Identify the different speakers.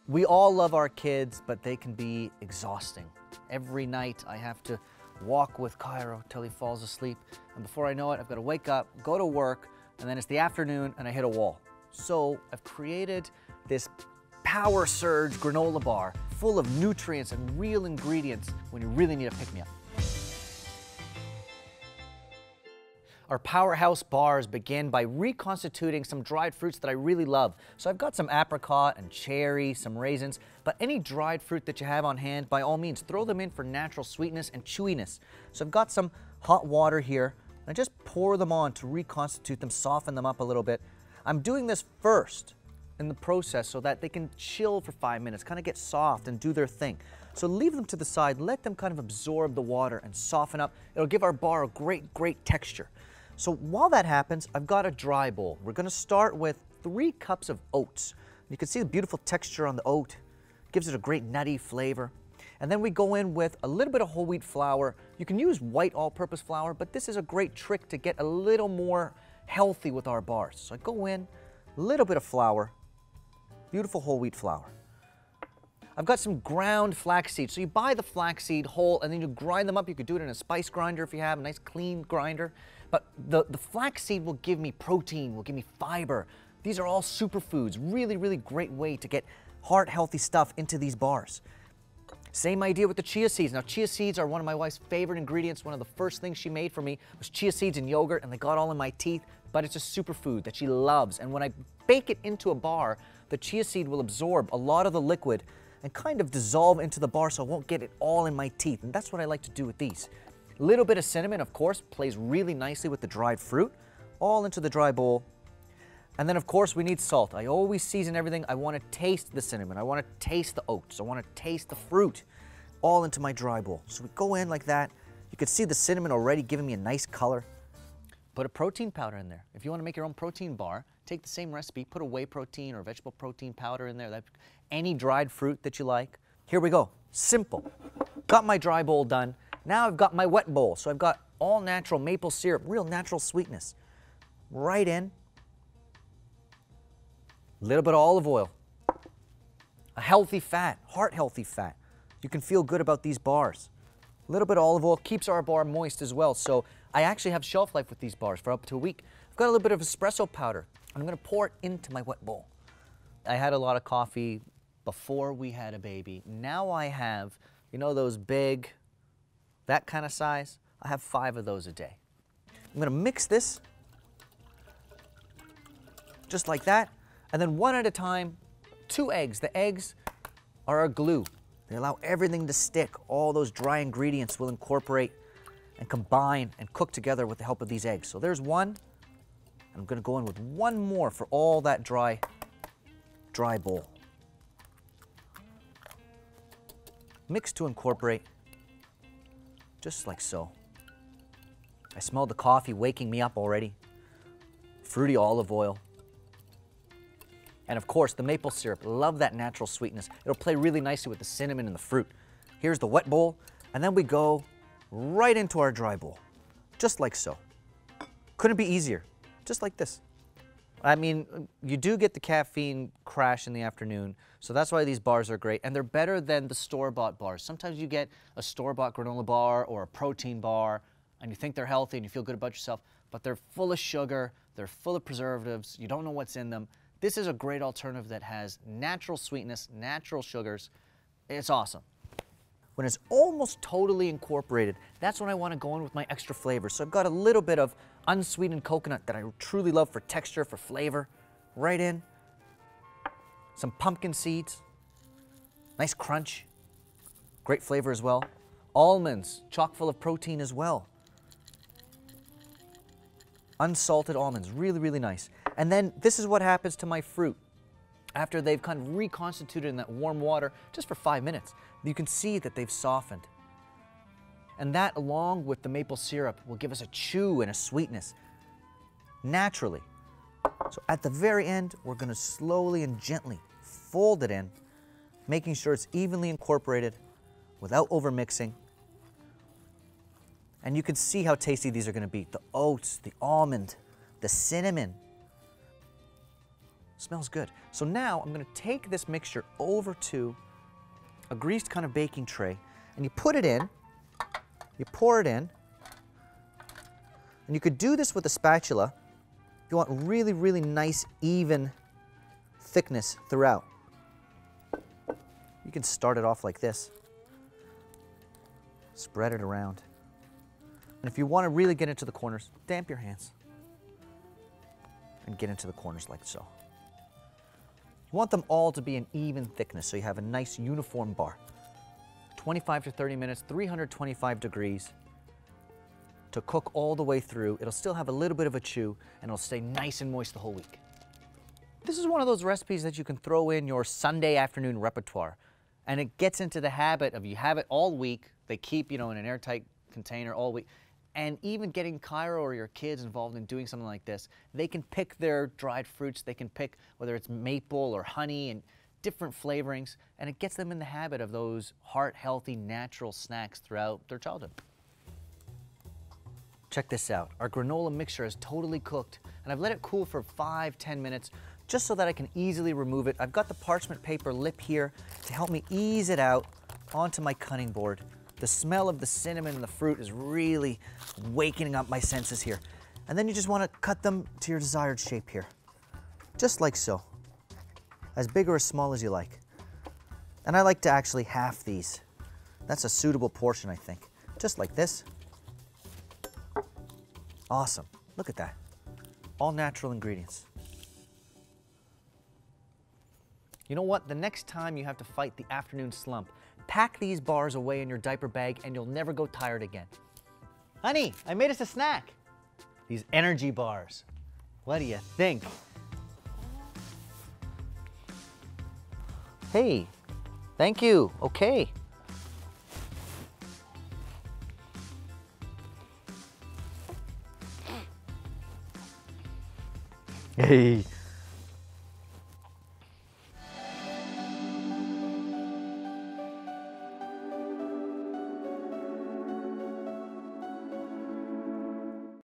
Speaker 1: We all love our kids, but they can be exhausting. Every night I have to walk with Cairo till he falls asleep. And before I know it, I've got to wake up, go to work, and then it's the afternoon and I hit a wall. So I've created this Power Surge granola bar full of nutrients and real ingredients when you really need a pick-me-up. Our Powerhouse bars begin by reconstituting some dried fruits that I really love. So I've got some apricot and cherry, some raisins, but any dried fruit that you have on hand, by all means, throw them in for natural sweetness and chewiness. So I've got some hot water here, and I just pour them on to reconstitute them, soften them up a little bit. I'm doing this first in the process so that they can chill for 5 minutes, kind of get soft and do their thing. So leave them to the side, let them kind of absorb the water and soften up. It'll give our bar a great texture. So while that happens, I've got a dry bowl. We're going to start with 3 cups of oats. You can see the beautiful texture on the oat. Gives it a great nutty flavor. And then we go in with a little bit of whole wheat flour. You can use white all-purpose flour, but this is a great trick to get a little more healthy with our bars. So I go in, a little bit of flour, beautiful whole wheat flour. I've got some ground flaxseed. So you buy the flaxseed whole and then you grind them up. You could do it in a spice grinder if you have a nice clean grinder. But the flaxseed will give me protein, will give me fiber. These are all superfoods. Really great way to get heart-healthy stuff into these bars. Same idea with the chia seeds. Now, chia seeds are one of my wife's favorite ingredients. One of the first things she made for me was chia seeds and yogurt, and they got all in my teeth. But it's a superfood that she loves. And when I bake it into a bar, the chia seed will absorb a lot of the liquid and kind of dissolve into the bar so I won't get it all in my teeth. And that's what I like to do with these. A little bit of cinnamon, of course, plays really nicely with the dried fruit, all into the dry bowl. And then, of course, we need salt. I always season everything. I want to taste the cinnamon. I want to taste the oats. I want to taste the fruit, all into my dry bowl. So we go in like that. You can see the cinnamon already giving me a nice color. Put a protein powder in there. If you want to make your own protein bar, take the same recipe, put a whey protein or vegetable protein powder in there, any dried fruit that you like. Here we go. Simple. Got my dry bowl done. Now I've got my wet bowl. So I've got all natural maple syrup, real natural sweetness. Right in. A little bit of olive oil. A healthy fat, heart-healthy fat. You can feel good about these bars. A little bit of olive oil keeps our bar moist as well. So I actually have shelf life with these bars for up to a week. I've got a little bit of espresso powder. I'm going to pour it into my wet bowl. I had a lot of coffee before we had a baby. Now I have, you know, those big, that kind of size. I have 5 of those a day. I'm going to mix this just like that. And then one at a time, 2 eggs. The eggs are our glue. They allow everything to stick. All those dry ingredients will incorporate and combine and cook together with the help of these eggs. So there's one. I'm going to go in with 1 more for all that dry bowl. Mix to incorporate, just like so. I smell the coffee waking me up already. Fruity olive oil. And of course, the maple syrup. Love that natural sweetness. It'll play really nicely with the cinnamon and the fruit. Here's the wet bowl, and then we go right into our dry bowl, just like so. Couldn't be easier, just like this. I mean, you do get the caffeine crash in the afternoon, so that's why these bars are great, and they're better than the store-bought bars. Sometimes you get a store-bought granola bar or a protein bar, and you think they're healthy and you feel good about yourself, but they're full of sugar, they're full of preservatives, you don't know what's in them. This is a great alternative that has natural sweetness, natural sugars. It's awesome. When it's almost totally incorporated, that's when I want to go in with my extra flavor. So I've got a little bit of unsweetened coconut that I truly love for texture, for flavor, right in. Some pumpkin seeds, nice crunch, great flavor as well. Almonds, chock full of protein as well. Unsalted almonds, really nice. And then this is what happens to my fruit after they've kind of reconstituted in that warm water just for 5 minutes. You can see that they've softened. And that, along with the maple syrup, will give us a chew and a sweetness naturally. So at the very end, we're going to slowly and gently fold it in, making sure it's evenly incorporated without overmixing. And you can see how tasty these are going to be. The oats, the almond, the cinnamon. Smells good. So now I'm gonna take this mixture over to a greased kind of baking tray, and you put it in, you pour it in, and you could do this with a spatula if you want really, really nice, even thickness throughout. You can start it off like this. Spread it around. And if you want to really get into the corners, damp your hands. And get into the corners like so. You want them all to be an even thickness so you have a nice uniform bar. 25 to 30 minutes, 325 degrees to cook all the way through. It'll still have a little bit of a chew and it'll stay nice and moist the whole week. This is one of those recipes that you can throw in your Sunday afternoon repertoire. And it gets into the habit of you have it all week. They keep, in an airtight container all week. And even getting Cairo or your kids involved in doing something like this, they can pick their dried fruits. They can pick whether it's maple or honey and different flavorings. And it gets them in the habit of those heart-healthy, natural snacks throughout their childhood. Check this out. Our granola mixture is totally cooked. And I've let it cool for 5–10 minutes just so that I can easily remove it. I've got the parchment paper lip here to help me ease it out onto my cutting board. The smell of the cinnamon and the fruit is really waking up my senses here. And then you just want to cut them to your desired shape here. Just like so. As big or as small as you like. And I like to actually half these. That's a suitable portion, I think. Just like this. Awesome. Look at that. All natural ingredients. You know what? The next time you have to fight the afternoon slump, pack these bars away in your diaper bag and you'll never go tired again. Honey, I made us a snack. These energy bars. What do you think? Hey, thank you. Okay. Hey.